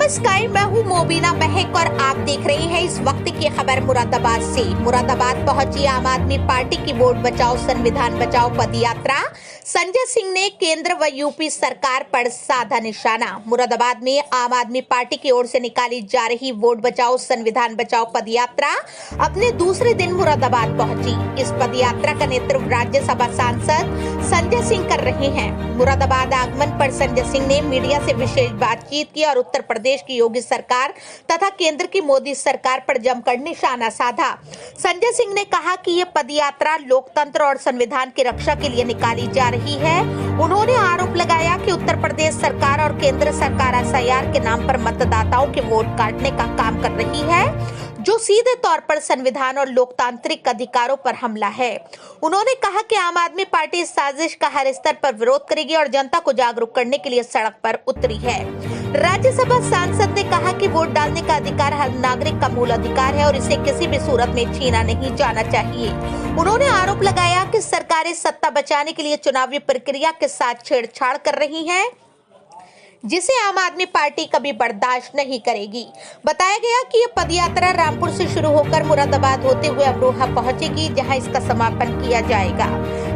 नमस्कार, मैं हूँ मोबिना महक और आप देख रहे हैं इस वक्त की खबर मुरादाबाद से। मुरादाबाद पहुंची आम आदमी पार्टी की वोट बचाओ संविधान बचाओ पद यात्रा। संजय सिंह ने केंद्र व यूपी सरकार पर साधा निशाना। मुरादाबाद में आम आदमी पार्टी की ओर से निकाली जा रही वोट बचाओ संविधान बचाओ पद यात्रा अपने दूसरे दिन मुरादाबाद पहुंची। इस पद यात्रा का नेतृत्व राज्यसभा सांसद संजय सिंह कर रहे हैं। मुरादाबाद आगमन पर संजय सिंह ने मीडिया से विशेष बातचीत की और उत्तर प्रदेश की योगी सरकार तथा केंद्र की मोदी सरकार पर जमकर निशाना साधा। संजय सिंह ने कहा कि ये पदयात्रा लोकतंत्र और संविधान की रक्षा के लिए निकाली जा रही है। उन्होंने आरोप लगाया कि उत्तर प्रदेश सरकार और केंद्र सरकार एसआईआर के नाम पर मतदाताओं के वोट काटने का काम कर रही है, जो सीधे तौर पर संविधान और लोकतांत्रिक अधिकारों पर हमला है। उन्होंने कहा कि आम आदमी पार्टी इस साजिश का हर स्तर पर विरोध करेगी और जनता को जागरूक करने के लिए सड़क पर उतरी है। राज्यसभा सांसद ने कहा कि वोट डालने का अधिकार हर नागरिक का मूल अधिकार है और इसे किसी भी सूरत में छीना नहीं जाना चाहिए। उन्होंने आरोप लगाया कि सरकारें सत्ता बचाने के लिए चुनावी प्रक्रिया के साथ छेड़छाड़ कर रही हैं, जिसे आम आदमी पार्टी कभी बर्दाश्त नहीं करेगी। बताया गया कि ये पदयात्रा रामपुर से शुरू होकर मुरादाबाद होते हुए अमरोहा पहुंचेगी, जहां इसका समापन किया जाएगा।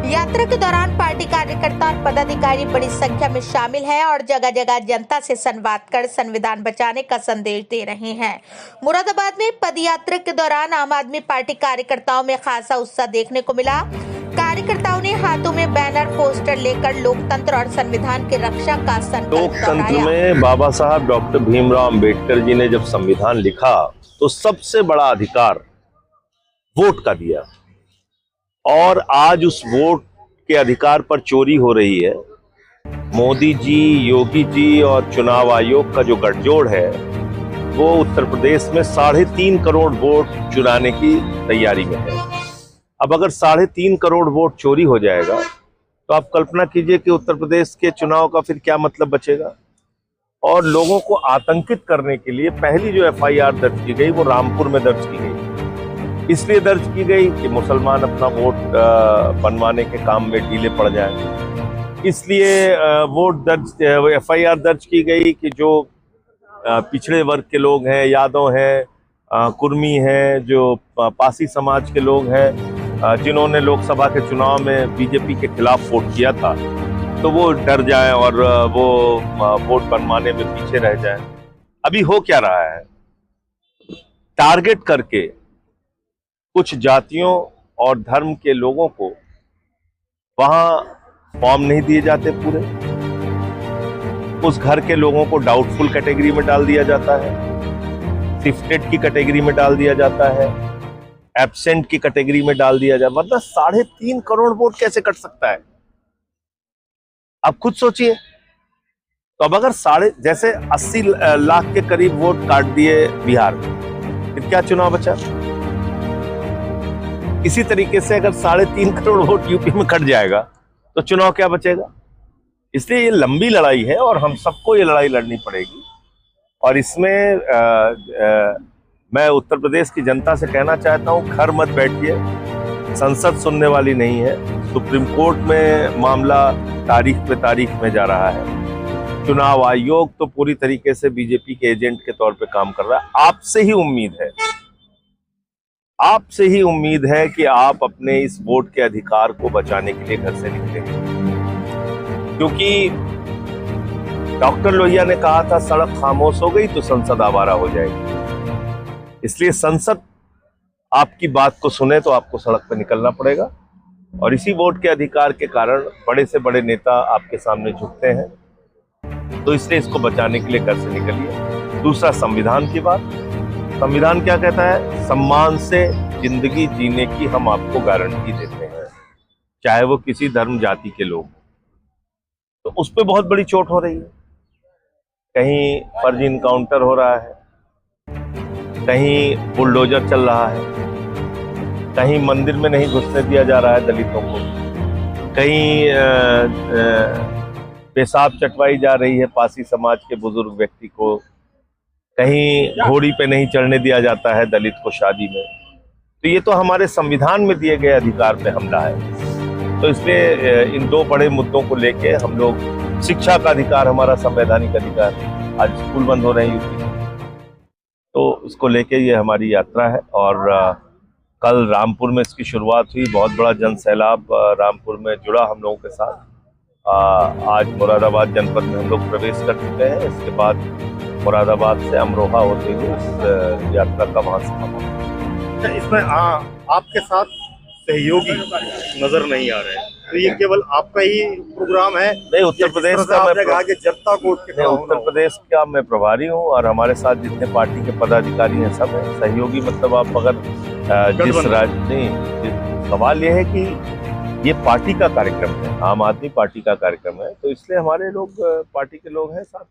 यात्रा के दौरान पार्टी कार्यकर्ता और पदाधिकारी बड़ी संख्या में शामिल हैं और जगह जगह जनता से संवाद कर संविधान बचाने का संदेश दे रहे हैं। मुरादाबाद में पदयात्रा के दौरान आम आदमी पार्टी कार्यकर्ताओं में खासा उत्साह देखने को मिला। कार्यकर्ताओं ने हाथों में बैनर पोस्टर लेकर लोकतंत्र और संविधान की रक्षा का संकल्प लोकतंत्र में बाबा साहब डॉक्टर भीमराव अंबेडकर जी ने जब संविधान लिखा तो सबसे बड़ा अधिकार वोट का दिया, और आज उस वोट के अधिकार पर चोरी हो रही है। मोदी जी, योगी जी और चुनाव आयोग का जो गठजोड़ है वो उत्तर प्रदेश में 3.5 करोड़ वोट चुराने की तैयारी में है। अब अगर 3.5 करोड़ वोट चोरी हो जाएगा तो आप कल्पना कीजिए कि उत्तर प्रदेश के चुनाव का फिर क्या मतलब बचेगा। और लोगों को आतंकित करने के लिए पहली जो एफआईआर दर्ज की गई वो रामपुर में दर्ज की गई। इसलिए दर्ज की गई कि मुसलमान अपना वोट बनवाने के काम में ढीले पड़ जाए। इसलिए एफआईआर दर्ज की गई कि जो पिछड़े वर्ग के लोग हैं, यादव हैं, कुर्मी हैं, जो पासी समाज के लोग हैं, जिन्होंने लोकसभा के चुनाव में बीजेपी के खिलाफ वोट किया था, तो वो डर जाएं और वो वोट बनवाने में पीछे रह जाएं। अभी हो क्या रहा है, टारगेट करके कुछ जातियों और धर्म के लोगों को वहां फॉर्म नहीं दिए जाते पूरे, उस घर के लोगों को डाउटफुल कैटेगरी में डाल दिया जाता है, शिफ्टेड की कैटेगरी में डाल दिया जाता है, एब्सेंट की कैटेगरी में डाल दिया जाता है। मतलब 3.5 करोड़ वोट कैसे कट सकता है, आप खुद सोचिए। तो अब अगर जैसे 80 लाख के करीब वोट काट दिए बिहार में, फिर क्या चुनाव बचा? इसी तरीके से अगर 3.5 करोड़ वोट यूपी में कट जाएगा तो चुनाव क्या बचेगा? इसलिए ये लंबी लड़ाई है और हम सबको ये लड़ाई लड़नी पड़ेगी। और इसमें मैं उत्तर प्रदेश की जनता से कहना चाहता हूं, घर मत बैठिए, संसद सुनने वाली नहीं है। सुप्रीम कोर्ट में मामला तारीख पे तारीख में जा रहा है। चुनाव आयोग तो पूरी तरीके से बीजेपी के एजेंट के तौर पे काम कर रहा है। आपसे ही उम्मीद है कि आप अपने इस वोट के अधिकार को बचाने के लिए घर से निकलेंगे, क्योंकि डॉक्टर लोहिया ने कहा था सड़क खामोश हो गई तो संसद आवारा हो जाएगी। इसलिए संसद आपकी बात को सुने तो आपको सड़क पर निकलना पड़ेगा, और इसी वोट के अधिकार के कारण बड़े से बड़े नेता आपके सामने झुकते हैं। तो इसलिए इसको बचाने के लिए घर से निकलिए। दूसरा, संविधान की बात। संविधान क्या कहता है? सम्मान से जिंदगी जीने की हम आपको गारंटी देते हैं, चाहे वो किसी धर्म जाति के लोग। तो उस पर बहुत बड़ी चोट हो रही है। कहीं फर्जी इनकाउंटर हो रहा है, कहीं बुलडोजर चल रहा है, कहीं मंदिर में नहीं घुसने दिया जा रहा है दलितों को, कहीं पेशाब चटवाई जा रही है पासी समाज के बुजुर्ग व्यक्ति को, कहीं घोड़ी पे नहीं चढ़ने दिया जाता है दलित को शादी में। तो ये तो हमारे संविधान में दिए गए अधिकार पे हमला है। तो इसलिए इन दो बड़े मुद्दों को लेके हम लोग, शिक्षा का अधिकार हमारा संवैधानिक अधिकार, आज स्कूल बंद हो रहे हैं यूपी में, तो उसको लेके ये हमारी यात्रा है। और कल रामपुर में इसकी शुरुआत हुई, बहुत बड़ा जन सैलाब रामपुर में जुड़ा हम लोगों के साथ। आज मुरादाबाद जनपद में हम लोग प्रवेश कर चुके हैं। इसके बाद मुरादाबाद से अमरोहा होते हुए इस यात्रा का वहां समापन। इसमें आपके साथ सहयोगी नजर नहीं आ रहे हैं, तो ये केवल आपका ही प्रोग्राम है? नहीं, उत्तर प्रदेश का आपने कहा कि जनता को उत्तर प्रदेश का मैं प्रभारी हूँ और हमारे साथ जितने पार्टी के पदाधिकारी हैं सब हैं। सहयोगी मतलब आप अगर जिस राज्य नहीं, सवाल ये है कि ये पार्टी का कार्यक्रम है, आम आदमी पार्टी का कार्यक्रम है, तो इसलिए हमारे लोग पार्टी के लोग हैं साथ।